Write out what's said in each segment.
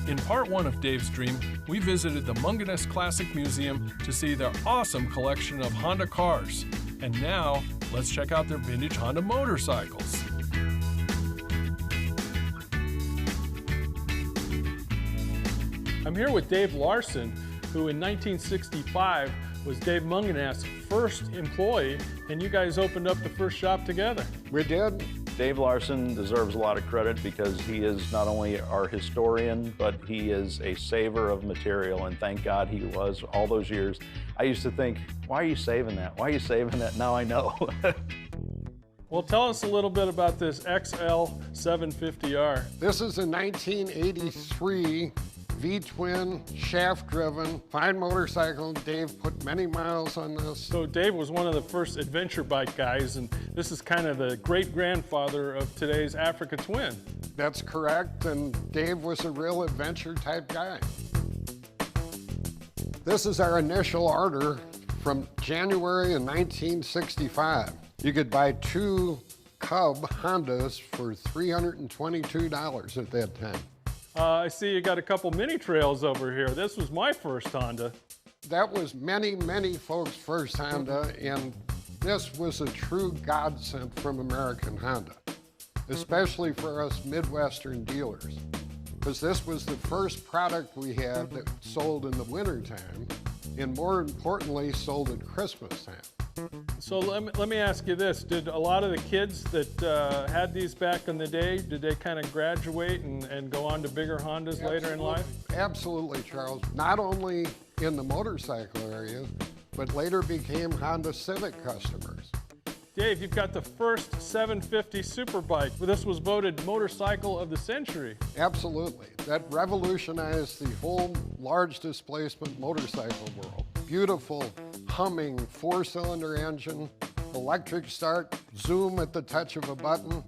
In part one of Dave's dream, we visited the Mungenast Classic Museum to see their awesome collection of Honda cars. And now, let's check out their vintage Honda motorcycles. I'm here with Dave Larson, who in 1965 was Dave Mungenast's first employee, and you guys opened up the first shop together. We did. Dave Larson deserves a lot of credit because he is not only our historian, but he is a saver of material, and thank God he was all those years. I used to think, why are you saving that? Why are you saving that? Now I know. Well, tell us a little bit about this XL 750R. This is a 1983 V-twin, shaft-driven, fine motorcycle. Dave put many miles on this. So Dave was one of the first adventure bike guys, and this is kind of the great-grandfather of today's Africa Twin. That's correct, and Dave was a real adventure-type guy. This is our initial order from January of 1965. You could buy 2 Cub Hondas for $322 at that time. I see you got a couple mini trails over here. This was my first Honda. That was many, many folks' first Honda, and this was a true godsend from American Honda, especially for us Midwestern dealers, because this was the first product we had that sold in the wintertime, and more importantly, sold at Christmas time. So let me ask you this. Did a lot of the kids that had these back in the day, did they kind of graduate and go on to bigger Hondas later in life? Absolutely, Charles. Not only in the motorcycle area, but later became Honda Civic customers. Dave, you've got the first 750 Superbike. This was voted Motorcycle of the Century. Absolutely. That revolutionized the whole large displacement motorcycle world. Beautiful, humming 4-cylinder engine, electric start, zoom at the touch of a button,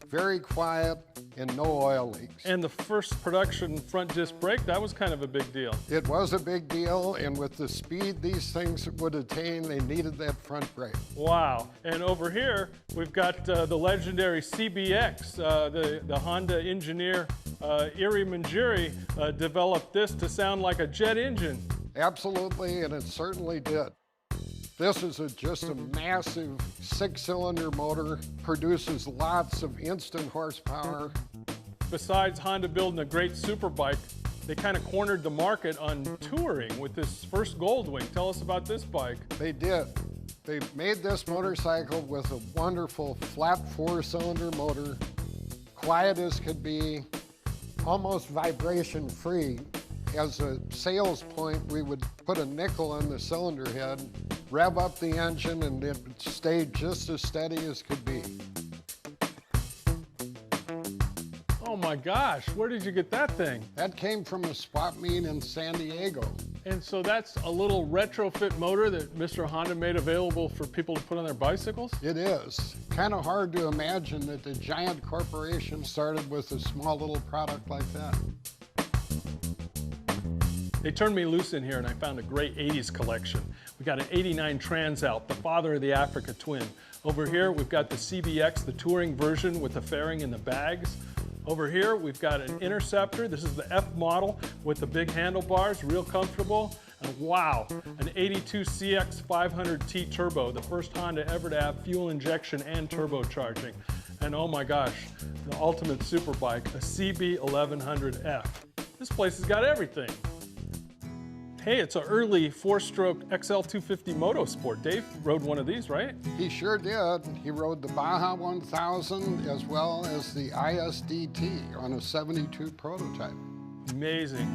very quiet, and no oil leaks. And the first production front disc brake, that was kind of a big deal. It was a big deal, and with the speed these things would attain, they needed that front brake. Wow. And over here, we've got the legendary CBX. The Honda engineer, Iri Manjiri, developed this to sound like a jet engine. Absolutely, and it certainly did. This is just a massive 6-cylinder motor, produces lots of instant horsepower. Besides Honda building a great superbike, they kind of cornered the market on touring with this first Goldwing. Tell us about this bike. They did. They made this motorcycle with a wonderful flat 4-cylinder motor, quiet as could be, almost vibration-free. As a sales point, we would put a nickel on the cylinder head, rev up the engine, and it stayed just as steady as could be. Oh my gosh, where did you get that thing? That came from a swap meet in San Diego. And so that's a little retrofit motor that Mr. Honda made available for people to put on their bicycles? It is. Kind of hard to imagine that the giant corporation started with a small little product like that. They turned me loose in here and I found a great 80s collection. We got an 89 Transalp, the father of the Africa Twin. Over here, we've got the CBX, the touring version with the fairing and the bags. Over here, we've got an Interceptor. This is the F model with the big handlebars, real comfortable. And wow, an 82 CX 500T Turbo, the first Honda ever to have fuel injection and turbocharging. And oh my gosh, the ultimate superbike, a CB 1100F. This place has got everything. Hey, it's an early 4-stroke XL 250 Motosport. Dave rode one of these, right? He sure did. He rode the Baja 1000 as well as the ISDT on a 72 prototype. Amazing.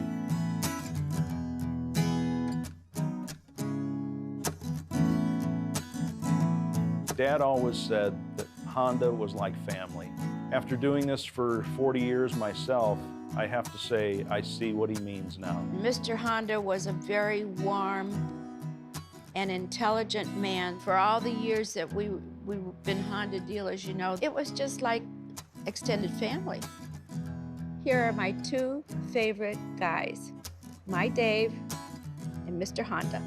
Dad always said that Honda was like family. After doing this for 40 years myself, I have to say I see what he means now. Mr. Honda was a very warm and intelligent man. For all the years that we've been Honda dealers, you know, it was just like extended family. Here are my 2 favorite guys, my Dave and Mr. Honda.